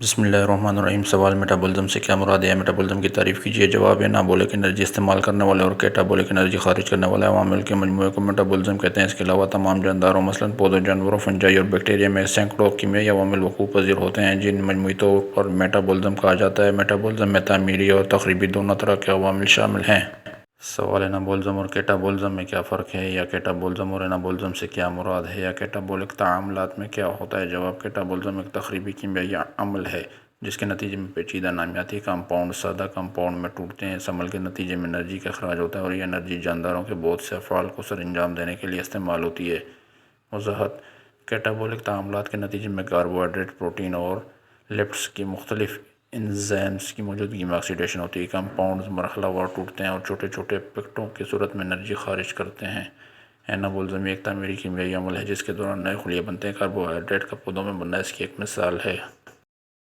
بسم اللہ الرحمن الرحیم۔ سوال میٹابولزم سے کیا مراد ہے؟ میٹابولزم کی تعریف کیجیے۔ جواب ہے، انابولک انرجی استعمال کرنے والے اور کیٹابولک انرجی خارج کرنے والے عوامل کے مجموعے کو میٹابولزم کہتے ہیں۔ اس کے علاوہ تمام جانداروں مثلاً پودوں، جانوروں، فنجائی اور بیکٹیریا میں سینکڑوں کیمیائی عوامل وقوع پذیر ہوتے ہیں جن مجموعی طور پر میٹابولزم کہا جاتا ہے۔ میٹابولزم میں تعمیری اور تخریبی دونوں طرح کے عوامل شامل ہیں۔ سوال: انابولزم اور کیٹابولزم میں کیا فرق ہے؟ یا کیٹابولزم اور انابولزم سے کیا مراد ہے؟ یا کیٹابولک تعاملات میں کیا ہوتا ہے؟ جواب: کیٹابولزم ایک تخریبی کیمیائی عمل ہے جس کے نتیجے میں پیچیدہ نامیاتی کمپاؤنڈ سادہ کمپاؤنڈ میں ٹوٹتے ہیں۔ اس عمل کے نتیجے میں انرجی کا اخراج ہوتا ہے اور یہ انرجی جانداروں کے بہت سے افعال کو سر انجام دینے کے لیے استعمال ہوتی ہے۔ وضاحت: کیٹابولک تعاملات کے نتیجے میں کاربوہائیڈریٹ، پروٹین اور لیپٹس کی مختلف انزائمز کی موجودگی میں آکسیڈیشن ہوتی ہے۔ کمپاؤنڈز مرحلہ وار ٹوٹتے ہیں اور چھوٹے چھوٹے پیکٹوں کی صورت میں انرجی خارج کرتے ہیں۔ انابولزم ایک تعمیری کیمیائی عمل ہے جس کے دوران نئے خلیے بنتے ہیں۔ کاربوہائیڈریٹ کا پودوں میں بننا اس کی ایک مثال ہے۔